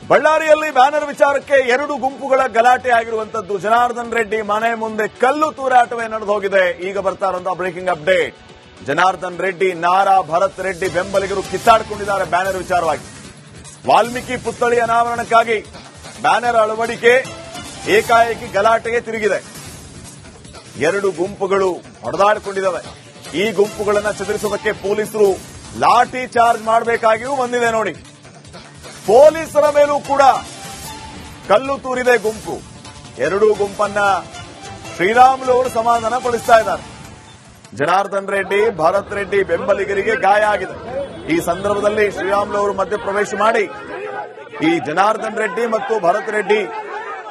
ಬಳ್ಳಾರಿಯಲ್ಲಿ ಬ್ಯಾನರ್ ವಿಚಾರಕ್ಕೆ ಎರಡು ಗುಂಪುಗಳ ಗಲಾಟೆ ಆಗಿರುವಂತದ್ದು. ಜನಾರ್ದನ್ ರೆಡ್ಡಿ ಮನೆ ಮುಂದೆ ಕಲ್ಲು ತೂರಾಟವೇ ನಡೆದು ಹೋಗಿದೆ. ಈಗ ಬರ್ತಾ ಇರುವಂತಹ ಬ್ರೇಕಿಂಗ್ ಅಪ್ಡೇಟ್. ಜನಾರ್ದನ್ ರೆಡ್ಡಿ, ನಾರಾ ಭರತ್ ರೆಡ್ಡಿ ಬೆಂಬಲಿಗರು ಕಿತ್ತಾಡಿಕೊಂಡಿದ್ದಾರೆ ಬ್ಯಾನರ್ ವಿಚಾರವಾಗಿ. ವಾಲ್ಮೀಕಿ ಪುತ್ಥಳಿ ಅನಾವರಣಕ್ಕಾಗಿ ಬ್ಯಾನರ್ ಅಳವಡಿಕೆ ಏಕಾಏಕಿ ಗಲಾಟೆಗೆ ತಿರುಗಿದೆ. ಎರಡು ಗುಂಪುಗಳು ಹೊಡೆದಾಡಿಕೊಂಡಿದ್ದಾವೆ. ಈ ಗುಂಪುಗಳನ್ನು ಚದುರಿಸುವುದಕ್ಕೆ ಪೊಲೀಸರು ಲಾಠಿ ಚಾರ್ಜ್ ಮಾಡಬೇಕಾಗಿಯೂ ಬಂದಿದೆ ನೋಡಿ. ಪೊಲೀಸರ ಮೇಲೂ ಕೂಡ ಕಲ್ಲು ತೂರಿದೆ ಗುಂಪು. ಎರಡೂ ಗುಂಪನ್ನ ಶ್ರೀರಾಮುಲು ಅವರು ಸಮಾಧಾನ ಪಡಿಸ್ತಾ ಇದ್ದಾರೆ. ಜನಾರ್ದನ್ ರೆಡ್ಡಿ, ಭರತ್ ರೆಡ್ಡಿ ಬೆಂಬಲಿಗರಿಗೆ ಗಾಯ ಆಗಿದೆ. ಈ ಸಂದರ್ಭದಲ್ಲಿ ಶ್ರೀರಾಮುಲು ಅವರು ಮಧ್ಯಪ್ರವೇಶ ಮಾಡಿ ಈ ಜನಾರ್ದನ್ ರೆಡ್ಡಿ ಮತ್ತು ಭರತ್ ರೆಡ್ಡಿ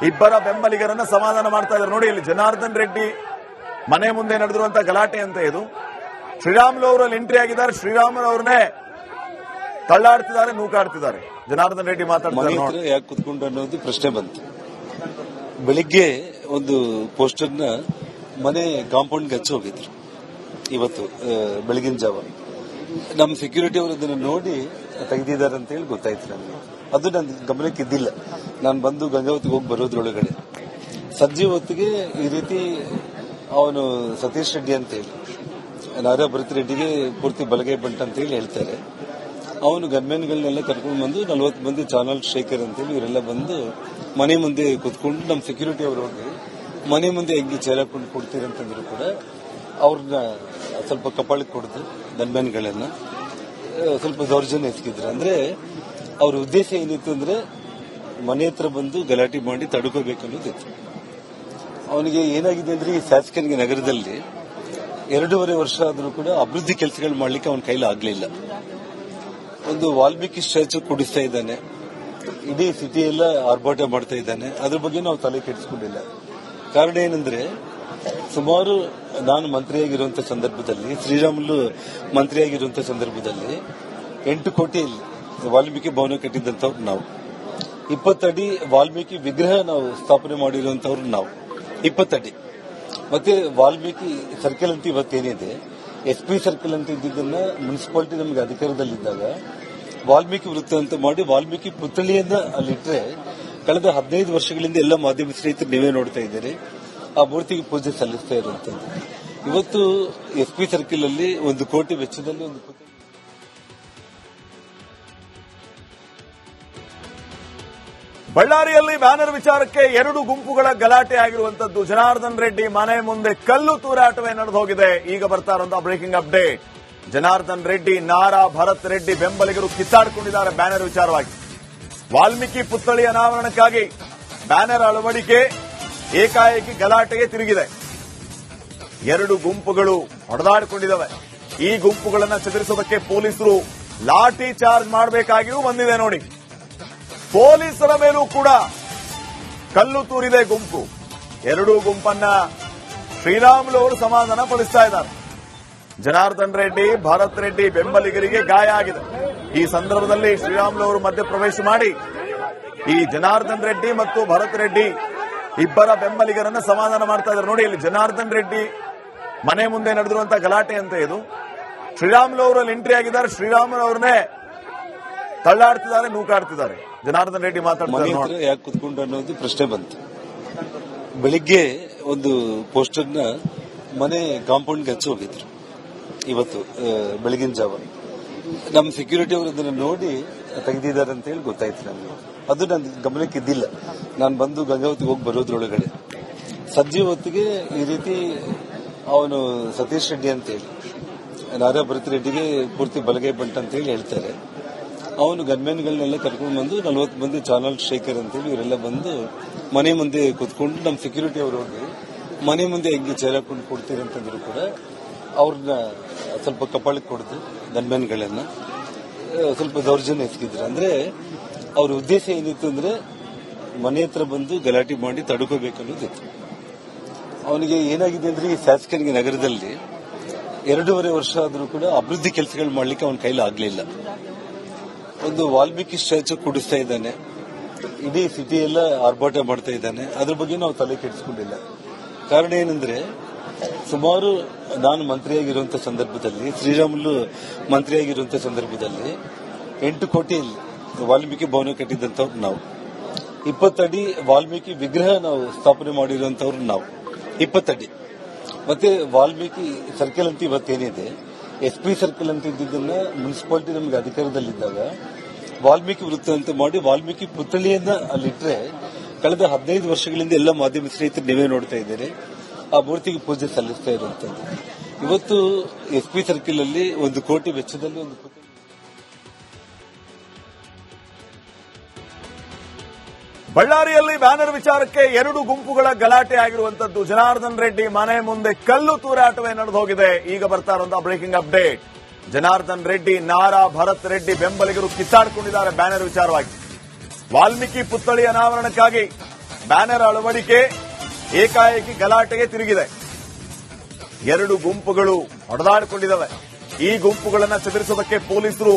ಇಬ್ಬರ ಬೆಂಬಲಿಗರನ್ನ ಸಮಾಧಾನ ಮಾಡ್ತಾ ಇದ್ದಾರೆ. ನೋಡಿ, ಇಲ್ಲಿ ಜನಾರ್ದನ್ ರೆಡ್ಡಿ ಮನೆ ಮುಂದೆ ನಡೆದಿರುವಂತಹ ಗಲಾಟೆ ಅಂತ ಇದು. ಶ್ರೀರಾಮುಲು ಅವರಲ್ಲಿ ಎಂಟ್ರಿ ಆಗಿದ್ದಾರೆ. ಶ್ರೀರಾಮುಲು ಅವ್ರನ್ನೇ ತಳ್ಳಾಡ್ತಿದ್ದಾರೆ, ನೂಕಾಡ್ತಿದ್ದಾರೆ. ಜನಾರ್ದನ್ ರೆಡ್ಡಿ ಮಾತಾಡ್ತಾರೆ. ಯಾಕೆ ಕುತ್ಕೊಂಡು ಅನ್ನೋದು ಪ್ರಶ್ನೆ ಬಂತು. ಬೆಳಿಗ್ಗೆ ಒಂದು ಪೋಸ್ಟರ್ನ ಮನೆ ಕಾಂಪೌಂಡ್ಗೆ ಹಚ್ಚಿ ಹೋಗಿದ್ರು. ಇವತ್ತು ಬೆಳಗಿನ ಜಾವ ನಮ್ಮ ಸೆಕ್ಯೂರಿಟಿ ಅವರು ಅದನ್ನು ನೋಡಿ ತೆಗೆದಿದ್ದಾರೆ ಅಂತ ಹೇಳಿ ಗೊತ್ತಾಯ್ತು ನನಗೆ. ಅದು ನನ್ನ ಗಮನಕ್ಕೆ ಇದ್ದಿಲ್ಲ. ನಾನು ಬಂದು ಗಂಗಾವತಿಗೆ ಹೋಗಿ ಬರೋದ್ರೊಳಗಡೆ ಸಂಜೆ ಹೊತ್ತಿಗೆ ಈ ರೀತಿ ಅವನು ಸತೀಶ್ ರೆಡ್ಡಿ ಅಂತ ಹೇಳಿ, ನಾರಾ ಭರತ್ ರೆಡ್ಡಿಗೆ ಪೂರ್ತಿ ಬಲಗೈ ಬಂಟ ಅಂತ ಹೇಳಿ ಹೇಳ್ತಾರೆ. ಅವನು ಗನ್ಮೆನ್ಗಳನ್ನೆಲ್ಲ ಕರ್ಕೊಂಡು ಬಂದು 40 ಮಂದಿ ಚಾನಲ್ ಶೇಖರ್ ಅಂತೇಳಿ ಇವರೆಲ್ಲ ಬಂದು ಮನೆ ಮುಂದೆ ಕುತ್ಕೊಂಡು ನಮ್ಮ ಸೆಕ್ಯೂರಿಟಿ ಅವರು ಹೋಗಿ ಮನೆ ಮುಂದೆ ಹೆಂಗೆ ಚೇರ್ ಹಾಕೊಂಡು ಕೊಡ್ತೀರಂತಂದ್ರು ಕೂಡ ಅವ್ರನ್ನ ಸ್ವಲ್ಪ ಕಪಾಳಕ್ಕೆ ಕೊಡ್ದು ಗನ್ಮೆನ್ಗಳನ್ನ ಸ್ವಲ್ಪ ದೌರ್ಜನ್ಯ ಎಸಗಿದ್ರು. ಅಂದ್ರೆ ಅವ್ರ ಉದ್ದೇಶ ಏನಿತ್ತು ಅಂದ್ರೆ ಮನೆ ಹತ್ರ ಬಂದು ಗಲಾಟೆ ಮಾಡಿ ತಡ್ಕೋಬೇಕನ್ನೋದಿತ್ತು. ಅವನಿಗೆ ಏನಾಗಿದೆ ಅಂದ್ರೆ ಈ ಶಾಸಕನಿಗೆ ನಗರದಲ್ಲಿ 2.5 ವರ್ಷ ಆದ್ರೂ ಕೂಡ ಅಭಿವೃದ್ಧಿ ಕೆಲಸಗಳು ಮಾಡ್ಲಿಕ್ಕೆ ಅವನ ಕೈಲಿ ಆಗ್ಲಿಲ್ಲ. ಒಂದು ವಾಲ್ಮೀಕಿ ಸ್ಟ್ಯಾಚ್ಯೂ ಕೂಡಿಸ್ತಾ ಇದ್ದಾನೆ, ಇಡೀ ಸಿಟಿ ಎಲ್ಲ ಆರ್ಭಾಟ ಮಾಡ್ತಾ ಇದ್ದಾನೆ. ಅದ್ರ ಬಗ್ಗೆ ನಾವು ತಲೆ ಕೆಡಿಸ್ಕೊಂಡಿಲ್ಲ. ಕಾರಣ ಏನಂದ್ರೆ ಸುಮಾರು ನಾನು ಮಂತ್ರಿಯಾಗಿರುವಂತಹ ಸಂದರ್ಭದಲ್ಲಿ, ಶ್ರೀರಾಮುಲು ಮಂತ್ರಿಯಾಗಿರುವಂತಹ ಸಂದರ್ಭದಲ್ಲಿ 8 ಕೋಟಿಯಲ್ಲಿ ವಾಲ್ಮೀಕಿ ಭವನ ಕಟ್ಟಿದ್ದಂಥವ್ರು ನಾವು. 20 ಅಡಿ ವಾಲ್ಮೀಕಿ ವಿಗ್ರಹ ನಾವು ಸ್ಥಾಪನೆ ಮಾಡಿರುವಂತವ್ರು ನಾವು 20 ಅಡಿ. ಮತ್ತೆ ವಾಲ್ಮೀಕಿ ಸರ್ಕಲ್ ಅಂತ ಇವತ್ತೇನಿದೆ, SP ಸರ್ಕಲ್ ಅಂತ ಇದ್ದಿದ್ದನ್ನ ಮುನ್ಸಿಪಾಲಿಟಿ ನಮಗೆ ಅಧಿಕಾರದಲ್ಲಿದ್ದಾಗ ವಾಲ್ಮೀಕಿ ವೃತ್ತ ಅಂತ ಮಾಡಿ ವಾಲ್ಮೀಕಿ ಪುತ್ಥಳಿಯನ್ನ ಅಲ್ಲಿಟ್ರೆ ಕಳೆದ 15 ವರ್ಷಗಳಿಂದ ಎಲ್ಲ ಮಾಧ್ಯಮ ಸ್ನೇಹಿತರು ನೀವೇ ನೋಡ್ತಾ ಇದ್ದೀರಿ, ಆ ಮೂರ್ತಿಗೆ ಪೂಜೆ ಸಲ್ಲಿಸ್ತಾ ಇರುವಂತದ್ದು. ಇವತ್ತು SP ಸರ್ಕಲ್ ಅಲ್ಲಿ 1 ಕೋಟಿ ವೆಚ್ಚದಲ್ಲಿ ಒಂದು ಬಳ್ಳಾರಿಯಲ್ಲಿ ಬ್ಯಾನರ್ ವಿಚಾರಕ್ಕೆ ಎರಡು ಗುಂಪುಗಳ ಗಲಾಟೆ ಆಗಿರುವಂತದ್ದು. ಜನಾರ್ದನ್ ರೆಡ್ಡಿ ಮನೆ ಮುಂದೆ ಕಲ್ಲು ತೂರಾಟವೇ ನಡೆದು ಹೋಗಿದೆ. ಈಗ ಬರ್ತಾ ಇರುವಂತಹ ಬ್ರೇಕಿಂಗ್ ಅಪ್ಡೇಟ್. ಜನಾರ್ದನ್ ರೆಡ್ಡಿ, ನಾರಾ ಭರತ್ ರೆಡ್ಡಿ ಬೆಂಬಲಿಗರು ಕಿತ್ತಾಡಿಕೊಂಡಿದ್ದಾರೆ ಬ್ಯಾನರ್ ವಿಚಾರವಾಗಿ. ವಾಲ್ಮೀಕಿ ಪುತ್ಥಳಿ ಅನಾವರಣಕ್ಕಾಗಿ ಬ್ಯಾನರ್ ಅಳವಡಿಕೆ ಏಕಾಏಕಿ ಗಲಾಟೆಗೆ ತಿರುಗಿದೆ. ಎರಡು ಗುಂಪುಗಳು ಹೊಡೆದಾಡಿಕೊಂಡಿದ್ದಾವೆ. ಈ ಗುಂಪುಗಳನ್ನು ಚದುರಿಸುವುದಕ್ಕೆ ಪೊಲೀಸರು ಲಾಠಿ ಚಾರ್ಜ್ ಮಾಡಬೇಕಾಗಿಯೂ ಬಂದಿದೆ ನೋಡಿ. ಪೊಲೀಸರ ಮೇಲೂ ಕೂಡ ಕಲ್ಲು ತೂರಿದೆ ಗುಂಪು. ಎರಡೂ ಗುಂಪನ್ನ ಶ್ರೀರಾಮುಲು ಅವರು ಸಮಾಧಾನ ಪಡಿಸ್ತಾ ಇದ್ದಾರೆ. ಜನಾರ್ದನ್ ರೆಡ್ಡಿ, ಭರತ್ ರೆಡ್ಡಿ ಬೆಂಬಲಿಗರಿಗೆ ಗಾಯ ಆಗಿದೆ. ಈ ಸಂದರ್ಭದಲ್ಲಿ ಶ್ರೀರಾಮುಲು ಅವರು ಮಧ್ಯಪ್ರವೇಶ ಮಾಡಿ ಈ ಜನಾರ್ದನ್ ರೆಡ್ಡಿ ಮತ್ತು ಭರತ್ ರೆಡ್ಡಿ ಇಬ್ಬರ ಬೆಂಬಲಿಗರನ್ನ ಸಮಾಧಾನ ಮಾಡ್ತಾ ಇದ್ದಾರೆ. ನೋಡಿ, ಇಲ್ಲಿ ಜನಾರ್ದನ್ ರೆಡ್ಡಿ ಮನೆ ಮುಂದೆ ನಡೆದಿರುವಂತಹ ಗಲಾಟೆ ಅಂತ ಇದು. ಶ್ರೀರಾಮುಲು ಅವರಲ್ಲಿ ಎಂಟ್ರಿ ಆಗಿದ್ದಾರೆ. ಶ್ರೀರಾಮುಲು ಅವ್ರನ್ನೇ ತಳ್ಳಾಡ್ತಿದ್ದಾರೆ, ನೂಕಾಡ್ತಿದ್ದಾರೆ. ಜನಾರ್ದನ್ ರೆಡ್ಡಿ ಮಾತಾಡ್ತಾರೆ. ಯಾಕೆ ಕುತ್ಕೊಂಡು ಅನ್ನೋದು ಪ್ರಶ್ನೆ ಬಂತು. ಬೆಳಿಗ್ಗೆ ಒಂದು ಪೋಸ್ಟರ್ನ ಮನೆ ಕಾಂಪೌಂಡ್ಗೆ ಹಚ್ಚಿ ಹೋಗಿದ್ರು. ಇವತ್ತು ಬೆಳಗಿನ ಜಾವ ನಮ್ಮ ಸೆಕ್ಯೂರಿಟಿ ಅವರು ಅದನ್ನು ನೋಡಿ ತೆಗೆದಿದ್ದಾರೆ ಅಂತ ಹೇಳಿ ಗೊತ್ತಾಯ್ತು ನನಗೆ. ಅದು ನನ್ನ ಗಮನಕ್ಕೆ ಇದ್ದಿಲ್ಲ. ನಾನು ಬಂದು ಗಂಗಾವತಿಗೆ ಹೋಗಿ ಬರೋದ್ರೊಳಗಡೆ ಸಂಜೆ ಹೊತ್ತಿಗೆ ಈ ರೀತಿ ಅವನು ಸತೀಶ್ ರೆಡ್ಡಿ ಅಂತ ಹೇಳಿ, ನಾರಾ ಭರತ್ ರೆಡ್ಡಿಗೆ ಪೂರ್ತಿ ಬಲಗೈ ಬಂಟ ಅಂತ ಹೇಳಿ ಹೇಳ್ತಾರೆ. ಅವನು ಗನ್ಮೆನ್ಗಳನ್ನೆಲ್ಲ ಕರ್ಕೊಂಡು ಬಂದು 40 ಮಂದಿ ಚಾನಲ್ ಶೇಖರ್ ಅಂತೇಳಿ ಇವರೆಲ್ಲ ಬಂದು ಮನೆ ಮುಂದೆ ಕುತ್ಕೊಂಡು ನಮ್ಮ ಸೆಕ್ಯೂರಿಟಿ ಅವರು ಹೋಗಿ ಮನೆ ಮುಂದೆ ಹೆಂಗೆ ಚೇರ್ ಹಾಕೊಂಡು ಕೊಡ್ತೀರಂತಂದ್ರು ಕೂಡ ಅವ್ರನ್ನ ಸ್ವಲ್ಪ ಕಪಾಳಕ್ಕೆ ಕೊಡ್ದು ಗನ್ಮೆನ್ಗಳನ್ನ ಸ್ವಲ್ಪ ದೌರ್ಜನ್ಯ ಎಸಗಿದ್ರು. ಅಂದ್ರೆ ಅವ್ರ ಉದ್ದೇಶ ಏನಿತ್ತು ಅಂದ್ರೆ ಮನೆ ಹತ್ರ ಬಂದು ಗಲಾಟೆ ಮಾಡಿ ತಡ್ಕೋಬೇಕನ್ನೋದಿತ್ತು. ಅವನಿಗೆ ಏನಾಗಿದೆ ಅಂದ್ರೆ ಈ ಶಾಸಕನಿಗೆ ನಗರದಲ್ಲಿ 2.5 ವರ್ಷ ಆದ್ರೂ ಕೂಡ ಅಭಿವೃದ್ಧಿ ಕೆಲಸಗಳು ಮಾಡ್ಲಿಕ್ಕೆ ಅವನ ಕೈಲಿ ಆಗ್ಲಿಲ್ಲ. ಒಂದು ವಾಲ್ಮೀಕಿ ಸ್ಟ್ಯಾಚ್ಯೂ ಕೂಡಿಸ್ತಾ ಇದ್ದಾನೆ, ಇಡೀ ಸಿಟಿ ಎಲ್ಲ ಆರ್ಭಾಟ ಮಾಡ್ತಾ ಇದ್ದಾನೆ. ಅದ್ರ ಬಗ್ಗೆ ನಾವು ತಲೆ ಕೆಡಿಸ್ಕೊಂಡಿಲ್ಲ. ಕಾರಣ ಏನಂದ್ರೆ ಸುಮಾರು ನಾನು ಮಂತ್ರಿಯಾಗಿರುವಂತಹ ಸಂದರ್ಭದಲ್ಲಿ, ಶ್ರೀರಾಮುಲು ಮಂತ್ರಿಯಾಗಿರುವಂತಹ ಸಂದರ್ಭದಲ್ಲಿ 8 ಕೋಟಿಯಲ್ಲಿ ವಾಲ್ಮೀಕಿ ಭವನ ಕಟ್ಟಿದಂತವ್ರು ನಾವು. 20 ಅಡಿ ವಾಲ್ಮೀಕಿ ವಿಗ್ರಹ ನಾವು ಸ್ಥಾಪನೆ ಮಾಡಿರುವಂತವ್ರು ನಾವು. 20 ಅಡಿ. ಮತ್ತೆ ವಾಲ್ಮೀಕಿ ಸರ್ಕಲ್ ಅಂತ ಇವತ್ತೇನಿದೆ, SP ಸರ್ಕಲ್ ಅಂತ ಇದ್ದಿದ್ದನ್ನ ಮುನ್ಸಿಪಾಲಿಟಿ ನಮಗೆ ಅಧಿಕಾರದಲ್ಲಿದ್ದಾಗ ವಾಲ್ಮೀಕಿ ವೃತ್ತ ಅಂತ ಮಾಡಿ ವಾಲ್ಮೀಕಿ ಪುತ್ಥಳಿಯನ್ನ ಅಲ್ಲಿಟ್ರೆ ಕಳೆದ 15 ವರ್ಷಗಳಿಂದ ಎಲ್ಲ ಮಾಧ್ಯಮ ಸ್ನೇಹಿತರು ನೀವೇ ನೋಡ್ತಾ ಇದ್ದೀರಿ, ಆ ಮೂರ್ತಿಗೆ ಪೂಜೆ ಸಲ್ಲಿಸ್ತಾ ಇರುವಂತದ್ದು. ಇವತ್ತು SP ಸರ್ಕಲ್ ಅಲ್ಲಿ 1 ಕೋಟಿ ವೆಚ್ಚದಲ್ಲಿ ಒಂದು ಪುತ್ಥಳಿ. ಬಳ್ಳಾರಿಯಲ್ಲಿ ಬ್ಯಾನರ್ ವಿಚಾರಕ್ಕೆ 2 ಗುಂಪುಗಳ ಗಲಾಟೆ ಆಗಿರುವಂತದ್ದು. ಜನಾರ್ದನ್ ರೆಡ್ಡಿ ಮನೆ ಮುಂದೆ ಕಲ್ಲು ತೂರಾಟವೇ ನಡೆದು ಹೋಗಿದೆ. ಈಗ ಬರ್ತಾ ಇರುವಂತಹ ಬ್ರೇಕಿಂಗ್ ಅಪ್ಡೇಟ್. ಜನಾರ್ದನ್ ರೆಡ್ಡಿ, ನಾರಾ, ಭರತ್ ರೆಡ್ಡಿ ಬೆಂಬಲಿಗರು ಕಿತ್ತಾಡಿಕೊಂಡಿದ್ದಾರೆ ಬ್ಯಾನರ್ ವಿಚಾರವಾಗಿ. ವಾಲ್ಮೀಕಿ ಪುತ್ಥಳಿ ಅನಾವರಣಕ್ಕಾಗಿ ಬ್ಯಾನರ್ ಅಳವಡಿಕೆ ಏಕಾಏಕಿ ಗಲಾಟೆಗೆ ತಿರುಗಿದೆ. 2 ಗುಂಪುಗಳು ಹೊಡೆದಾಡಿಕೊಂಡಿದ್ದಾವೆ. ಈ ಗುಂಪುಗಳನ್ನ ಚದುರಿಸೋದಕ್ಕೆ ಪೊಲೀಸರು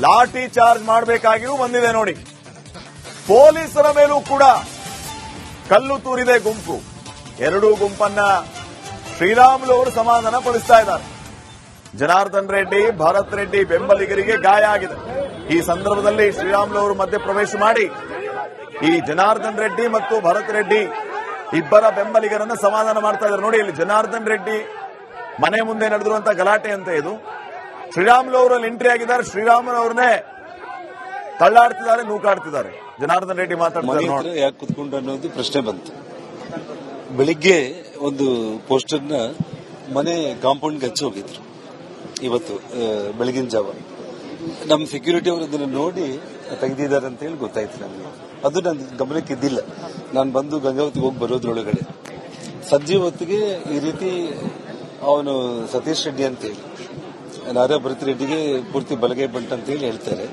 ಲಾಠಿ ಚಾರ್ಜ್ ಮಾಡಬೇಕಾಗಿಯೂ ಬಂದಿದೆ ನೋಡಿ. ಪೊಲೀಸರ ಮೇಲೂ ಕೂಡ ಕಲ್ಲು ತೂರಿದೆ ಗುಂಪು. 2 ಗುಂಪನ್ನ ಶ್ರೀರಾಮುಲು ಅವರು ಸಮಾಧಾನ ಪಡಿಸ್ತಾ ಇದ್ದಾರೆ. ಜನಾರ್ದನ್ ರೆಡ್ಡಿ, ಭರತ್ ರೆಡ್ಡಿ ಬೆಂಬಲಿಗರಿಗೆ ಗಾಯ ಆಗಿದೆ. ಈ ಸಂದರ್ಭದಲ್ಲಿ ಶ್ರೀರಾಮುಲು ಅವರು ಮಧ್ಯ ಪ್ರವೇಶ ಮಾಡಿ ಈ ಜನಾರ್ದನ್ ರೆಡ್ಡಿ ಮತ್ತು ಭರತ್ ರೆಡ್ಡಿ ಇಬ್ಬರ ಬೆಂಬಲಿಗರನ್ನ ಸಮಾಧಾನ ಮಾಡ್ತಾ ಇದ್ದಾರೆ. ನೋಡಿ, ಇಲ್ಲಿ ಜನಾರ್ದನ್ ರೆಡ್ಡಿ ಮನೆ ಮುಂದೆ ನಡೆದಿರುವಂತಹ ಗಲಾಟೆ ಅಂತ ಇದು. ಶ್ರೀರಾಮುಲು ಅವರು ಅಲ್ಲಿ ಎಂಟ್ರಿ ಆಗಿದ್ದಾರೆ. ಶ್ರೀರಾಮುಲು ಅವ್ರನ್ನೇ ತಳ್ಳಾಡ್ತಿದ್ದಾರೆ, ನೂಕಾಡ್ತಿದ್ದಾರೆ. ಜನಾರ್ದನ್ ರೆಡ್ಡಿ ಮಾತಾಡ್ತಾರೆ. ಯಾಕೆ ಕುತ್ಕೊಂಡು ಅನ್ನೋದು ಪ್ರಶ್ನೆ ಬಂತು. ಬೆಳಿಗ್ಗೆ ಒಂದು ಪೋಸ್ಟರ್ನ ಮನೆ ಕಾಂಪೌಂಡ್ಗೆ ಹಚ್ಚಿ ಹೋಗಿದ್ರು. ಇವತ್ತು ಬೆಳಗಿನ ಜಾವ ನಮ್ಮ ಸೆಕ್ಯೂರಿಟಿ ಅವರು ಅದನ್ನು ನೋಡಿ ತೆಗೆದಿದ್ದಾರೆ ಅಂತ ಹೇಳಿ ಗೊತ್ತಾಯ್ತು ನನಗೆ. ಅದು ನನ್ನ ಗಮನಕ್ಕೆ ಇದ್ದಿಲ್ಲ. ನಾನು ಬಂದು ಗಂಗಾವತಿಗೆ ಹೋಗಿ ಬರೋದ್ರೊಳಗಡೆ ಸಂಜೆ ಹೊತ್ತಿಗೆ ಈ ರೀತಿ ಅವನು ಸತೀಶ್ ರೆಡ್ಡಿ ಅಂತ ಹೇಳಿ, ನಾರಾ ಭರತ್ ರೆಡ್ಡಿಗೆ ಪೂರ್ತಿ ಬಲಗೈ ಬಂಟ ಅಂತ ಹೇಳಿ ಹೇಳ್ತಾರೆ.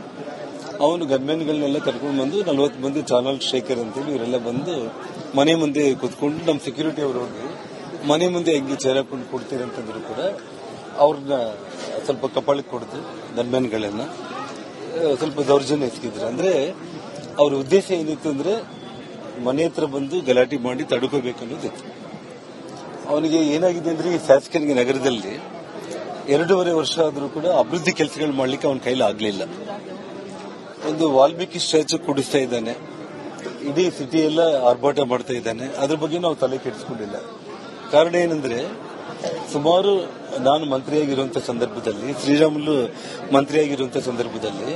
ಅವನು ಗನ್ಮೆನ್ಗಳನ್ನೆಲ್ಲ ಕರ್ಕೊಂಡು ಬಂದು 40 ಮಂದಿ ಚಾನಲ್ ಶೇಖರ್ ಅಂತೇಳಿ ಇವರೆಲ್ಲ ಬಂದು ಮನೆ ಮುಂದೆ ಕುತ್ಕೊಂಡು ನಮ್ಮ ಸೆಕ್ಯೂರಿಟಿ ಅವರು ಹೋಗಿ ಮನೆ ಮುಂದೆ ಹೆಂಗೆ ಚೇರ್ ಹಾಕೊಂಡು ಕೊಡ್ತೀರಿ ಅಂತಂದ್ರು ಕೂಡ ಅವ್ರನ್ನ ಸ್ವಲ್ಪ ಕಪಾಳಕ್ಕೆ ಕೊಡ್ತು. ಗನ್ಮೆನ್ಗಳನ್ನ ಸ್ವಲ್ಪ ದೌರ್ಜನ್ಯ ಎಸಗಿದ್ರು. ಅಂದ್ರೆ ಅವ್ರ ಉದ್ದೇಶ ಏನಿತ್ತು ಅಂದ್ರೆ ಮನೆ ಹತ್ರ ಬಂದು ಗಲಾಟೆ ಮಾಡಿ ತಡ್ಕೋಬೇಕು ಅನ್ನೋದಿತ್ತು. ಅವನಿಗೆ ಏನಾಗಿದೆ ಅಂದ್ರೆ ಈ ಶಾಸಕನಿಗೆ ನಗರದಲ್ಲಿ 2.5 ವರ್ಷ ಆದರೂ ಕೂಡ ಅಭಿವೃದ್ಧಿ ಕೆಲಸಗಳು ಮಾಡ್ಲಿಕ್ಕೆ ಅವನ ಕೈಲಿ ಆಗ್ಲಿಲ್ಲ. ಒಂದು ವಾಲ್ಮೀಕಿ ಸ್ಟ್ಯಾಚು ಕೂಡಿಸ್ತಾ ಇದ್ದಾನೆ, ಇಡೀ ಸಿಟಿ ಎಲ್ಲ ಆರ್ಭಾಟ ಮಾಡ್ತಾ ಇದ್ದಾನೆ. ಅದ್ರ ಬಗ್ಗೆ ನಾವು ತಲೆ ಕೆಡಿಸ್ಕೊಂಡಿಲ್ಲ. ಕಾರಣ ಏನಂದ್ರೆ ಸುಮಾರು ನಾನು ಮಂತ್ರಿಯಾಗಿರುವಂತಹ ಸಂದರ್ಭದಲ್ಲಿ, ಶ್ರೀರಾಮುಲು ಮಂತ್ರಿಯಾಗಿರುವಂತಹ ಸಂದರ್ಭದಲ್ಲಿ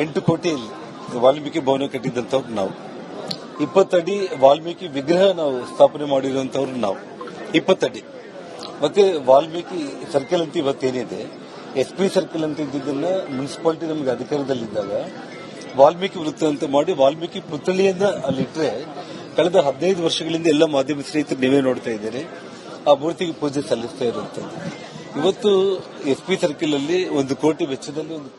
8 ಕೋಟಿಯಲ್ಲಿ ವಾಲ್ಮೀಕಿ ಭವನ ಕಟ್ಟಿದಂತವ್ರು ನಾವು. 20 ಅಡಿ ವಾಲ್ಮೀಕಿ ವಿಗ್ರಹ ನಾವು ಸ್ಥಾಪನೆ ಮಾಡಿರುವಂತವ್ರು ನಾವು. 20 ಅಡಿ. ಮತ್ತೆ ವಾಲ್ಮೀಕಿ ಸರ್ಕಲ್ ಅಂತ ಇವತ್ತೇನಿದೆ, SP ಸರ್ಕಲ್ ಅಂತ ಇದ್ದಿದ್ದನ್ನ ಮುನ್ಸಿಪಾಲಿಟಿ ನಮಗೆ ಅಧಿಕಾರದಲ್ಲಿದ್ದಾಗ ವಾಲ್ಮೀಕಿ ವೃತ್ತ ಅಂತ ಮಾಡಿ ವಾಲ್ಮೀಕಿ ಪುತ್ಥಳಿಯನ್ನ ಅಲ್ಲಿಟ್ರೆ ಕಳೆದ 15 ವರ್ಷಗಳಿಂದ ಎಲ್ಲ ಮಾಧ್ಯಮ ಸ್ನೇಹಿತರು ನೀವೇ ನೋಡ್ತಾ ಇದ್ದೀರಿ, ಆ ಮೂರ್ತಿಗೆ ಪೂಜೆ ಸಲ್ಲಿಸ್ತಾ ಇರುವಂತದ್ದು. ಇವತ್ತು SP ಸರ್ಕಲ್ ಅಲ್ಲಿ 1 ಕೋಟಿ ವೆಚ್ಚದಲ್ಲಿ ಒಂದು